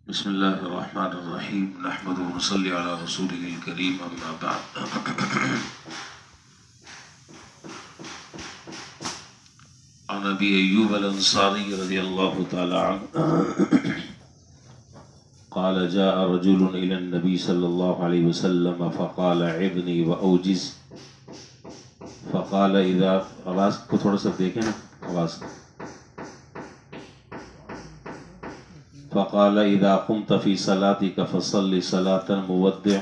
بسم اللہ الرحمن الرحیم نحمده ونصلی علی رسوله الکریم اما بعد عن ابی ایوب الانصاری رضی اللہ تعالی عنہ قال جاء رجل الى النبي صلی اللہ علیہ وسلم فقال عظنی واوجز فقال اذا آواز کو تھوڑا سا دیکھیں نا آواز فقال اذا قمت في صلاتك فصل صلاة مودع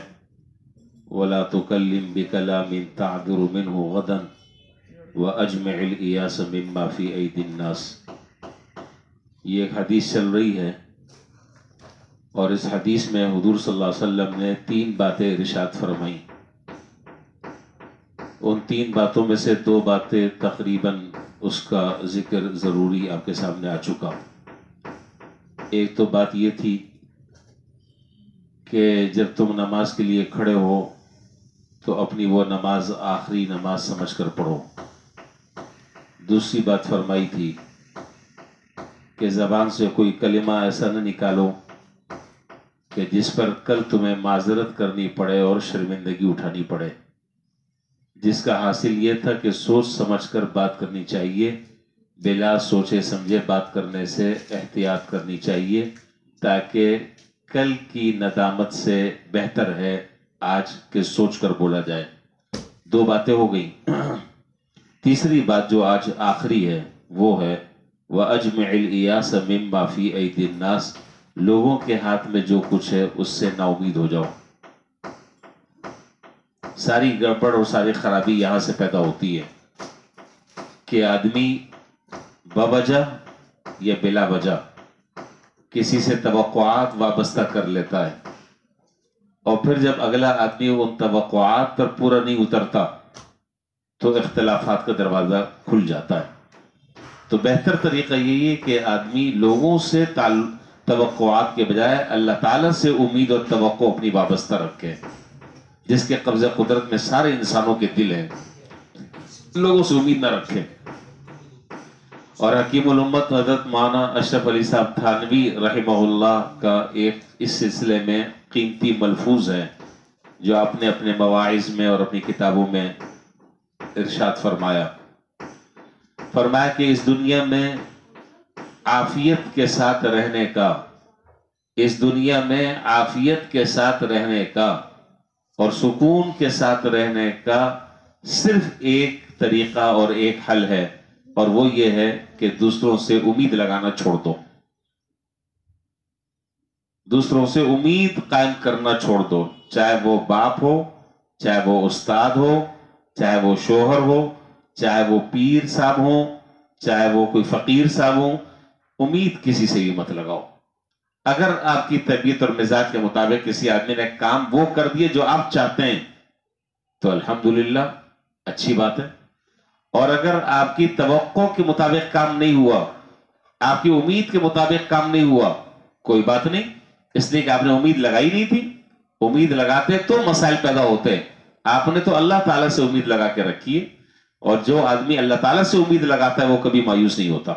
ولا تكلم بكلام تعذر منه غدا واجمع الإياس مما في أيدي الناس۔ یہ ایک حدیث چل رہی ہے اور اس حدیث میں حضور صلی اللہ علیہ وسلم نے 3 باتیں ارشاد فرمائیں۔ ان 3 باتوں میں سے 2 باتیں تقریباً اس کا ذکر ضروری آپ کے سامنے آ چکا۔ ایک تو بات یہ تھی کہ جب تم نماز کے لیے کھڑے ہو تو اپنی وہ نماز آخری نماز سمجھ کر پڑھو۔ دوسری بات فرمائی تھی کہ زبان سے کوئی کلمہ ایسا نہ نکالو کہ جس پر کل تمہیں معذرت کرنی پڑے اور شرمندگی اٹھانی پڑے، جس کا حاصل یہ تھا کہ سوچ سمجھ کر بات کرنی چاہیے، بلا سوچے سمجھے بات کرنے سے احتیاط کرنی چاہیے، تاکہ کل کی ندامت سے بہتر ہے آج کے سوچ کر بولا جائے۔ 2 باتیں ہو گئیں۔ تیسری بات جو آج آخری ہے وہ ہے وَأَجْمِعِ الْإِيَاسَ مِمَّا فِي أَيْدِي النَّاسِ، لوگوں کے ہاتھ میں جو کچھ ہے اس سے نا امید ہو جاؤ۔ ساری گڑبڑ اور ساری خرابی یہاں سے پیدا ہوتی ہے کہ آدمی بوجہ یا بلا وجہ کسی سے توقعات وابستہ کر لیتا ہے، اور پھر جب اگلا آدمی ان توقعات پر پورا نہیں اترتا تو اختلافات کا دروازہ کھل جاتا ہے۔ تو بہتر طریقہ یہی ہے کہ آدمی لوگوں سے توقعات کے بجائے اللہ تعالیٰ سے امید اور توقع اپنی وابستہ رکھے، جس کے قبضہ قدرت میں سارے انسانوں کے دل ہیں، لوگوں سے امید نہ رکھے۔ اور حکیم الامت حضرت مولانا اشرف علی صاحب تھانوی رحمہ اللہ کا ایک اس سلسلے میں قیمتی ملفوظ ہے جو آپ نے اپنے مواعظ میں اور اپنی کتابوں میں ارشاد فرمایا کہ اس دنیا میں عافیت کے ساتھ رہنے کا، اس دنیا میں عافیت کے ساتھ رہنے کا اور سکون کے ساتھ رہنے کا صرف ایک طریقہ اور ایک حل ہے، اور وہ یہ ہے کہ دوسروں سے امید لگانا چھوڑ دو، دوسروں سے امید قائم کرنا چھوڑ دو، چاہے وہ باپ ہو، چاہے وہ استاد ہو، چاہے وہ شوہر ہو، چاہے وہ پیر صاحب ہو، چاہے وہ کوئی فقیر صاحب ہو، امید کسی سے بھی مت لگاؤ۔ اگر آپ کی طبیعت اور مزاج کے مطابق کسی آدمی نے کام وہ کر دیے جو آپ چاہتے ہیں تو الحمدللہ اچھی بات ہے، اور اگر آپ کی توقع کے مطابق کام نہیں ہوا، آپ کی امید کے مطابق کام نہیں ہوا، کوئی بات نہیں، اس لیے کہ آپ نے امید لگائی نہیں تھی۔ امید لگاتے تو مسائل پیدا ہوتے، آپ نے تو اللہ تعالیٰ سے امید لگا کے رکھی ہے، اور جو آدمی اللہ تعالیٰ سے امید لگاتا ہے وہ کبھی مایوس نہیں ہوتا۔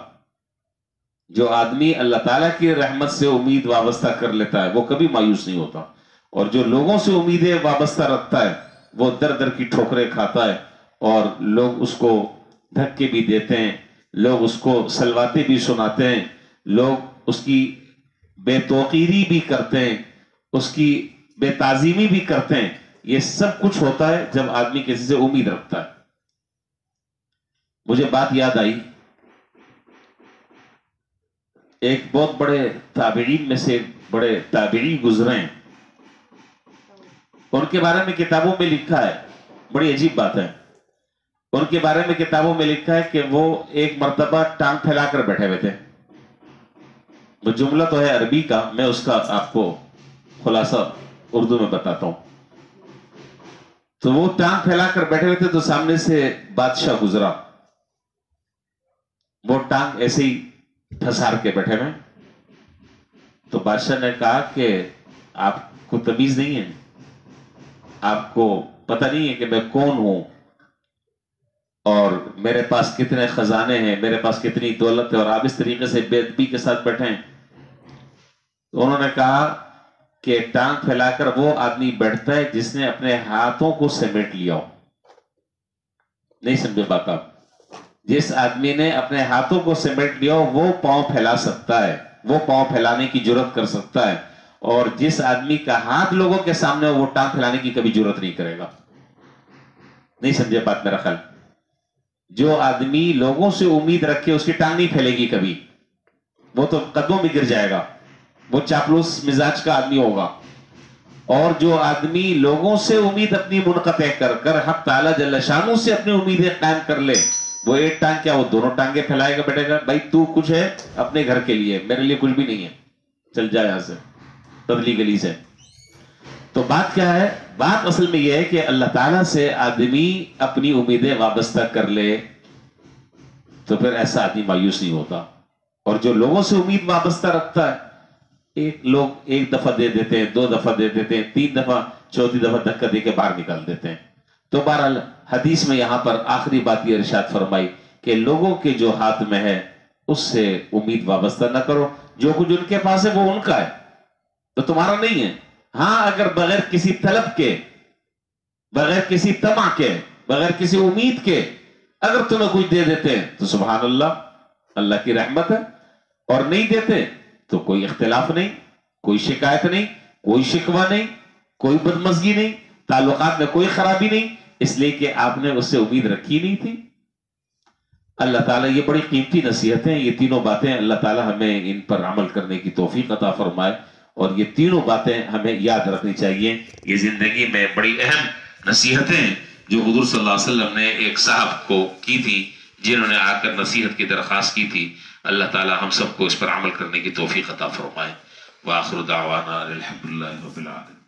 جو آدمی اللہ تعالیٰ کی رحمت سے امید وابستہ کر لیتا ہے وہ کبھی مایوس نہیں ہوتا، اور جو لوگوں سے امیدیں وابستہ رکھتا ہے وہ در در کی ٹھوکریں کھاتا ہے، اور لوگ اس کو دھکے بھی دیتے ہیں، لوگ اس کو سلواتے بھی سناتے ہیں، لوگ اس کی بے توقیری بھی کرتے ہیں، اس کی بے تعظیمی بھی کرتے ہیں۔ یہ سب کچھ ہوتا ہے جب آدمی کسی سے امید رکھتا ہے۔ مجھے بات یاد آئی، ایک بہت بڑے تابعین میں سے بڑے تابعی گزرے ہیں، ان کے بارے میں کتابوں میں لکھا ہے، بڑی عجیب بات ہے، ان کے بارے میں کتابوں میں لکھا ہے کہ وہ ایک مرتبہ ٹانگ پھیلا کر بیٹھے ہوئے تھے۔ وہ جملہ تو ہے عربی کا، میں اس کا آپ کو خلاصہ اردو میں بتاتا ہوں۔ تو وہ ٹانگ پھیلا کر بیٹھے ہوئے تھے تو سامنے سے بادشاہ گزرا، وہ ٹانگ ایسے ہی پھنسار کے بیٹھے ہوئے، تو بادشاہ نے کہا کہ آپ کو تمیز نہیں ہے، آپ کو پتہ نہیں ہے کہ میں کون ہوں اور میرے پاس کتنے خزانے ہیں، میرے پاس کتنی دولت ہے، اور آپ اس طریقے سے بے ادبی کے ساتھ بیٹھے ہیں۔ تو انہوں نے کہا کہ ٹانگ پھیلا کر وہ آدمی بیٹھتا ہے جس نے اپنے ہاتھوں کو سمیٹ لیا ہو. نہیں سمجھے بات آپ؟ جس آدمی نے اپنے ہاتھوں کو سمیٹ لیا ہو وہ پاؤں پھیلا سکتا ہے، وہ پاؤں پھیلانے کی جرت کر سکتا ہے. اور جس آدمی کا ہاتھ لوگوں کے سامنے ہو وہ ٹانگ پھیلانے کی کبھی جرت نہیں کرے گا. نہیں سمجھے بات میرا خیال؟ جو آدمی لوگوں سے امید رکھے اس کی ٹانگ نہیں پھیلے گی کبھی، وہ تو قدموں میں گر جائے گا، وہ چاپلوس مزاج کا آدمی ہوگا. اور جو آدمی لوگوں سے امید اپنی منقطع کر کر حق تعالی جل شانہ سے اپنی امیدیں قائم کر لے، وہ ایک ٹانگ کیا وہ دونوں ٹانگیں پھیلائے گا، بیٹھے گا بھائی تو کچھ ہے اپنے گھر کے لیے، میرے لیے کچھ بھی نہیں ہے، چل جائے یہاں سے تبلیغ گلی سے. تو بات کیا ہے؟ بات اصل میں یہ ہے کہ اللہ تعالیٰ سے آدمی اپنی امیدیں وابستہ کر لے تو پھر ایسا آدمی مایوس نہیں ہوتا. اور جو لوگوں سے امید وابستہ رکھتا ہے، لوگ ایک دفعہ دے دیتے ہیں، 2 دفعہ دے دیتے ہیں، 3 دفعہ، 4تھی دفعہ دھکا دے کے باہر نکال دیتے ہیں. تو بہرحال حدیث میں یہاں پر آخری بات یہ ارشاد فرمائی کہ لوگوں کے جو ہاتھ میں ہے اس سے امید وابستہ نہ کرو، جو کچھ ان کے پاس ہے وہ ان کا ہے تو تمہارا نہیں ہے. ہاں اگر بغیر کسی طلب کے، بغیر کسی طمع کے، بغیر کسی امید کے اگر تمہیں کچھ دے دیتے ہیں تو سبحان اللہ، اللہ کی رحمت ہے. اور نہیں دیتے تو کوئی اختلاف نہیں، کوئی شکایت نہیں، کوئی شکوہ نہیں، کوئی بدمزگی نہیں، تعلقات میں کوئی خرابی نہیں، اس لیے کہ آپ نے اس سے امید رکھی نہیں تھی. اللہ تعالیٰ یہ بڑی قیمتی نصیحتیں، یہ تینوں باتیں اللہ تعالیٰ ہمیں ان پر عمل کرنے کی توفیق عطا فرمائے. اور یہ تینوں باتیں ہمیں یاد رکھنی چاہیے. یہ زندگی میں بڑی اہم نصیحتیں جو حضور صلی اللہ علیہ وسلم نے ایک صاحب کو کی تھی، جنہوں نے آ کر نصیحت کی درخواست کی تھی. اللہ تعالیٰ ہم سب کو اس پر عمل کرنے کی توفیق عطا فرمائے. وآخر دعوانا الحمدللہ رب العالمین.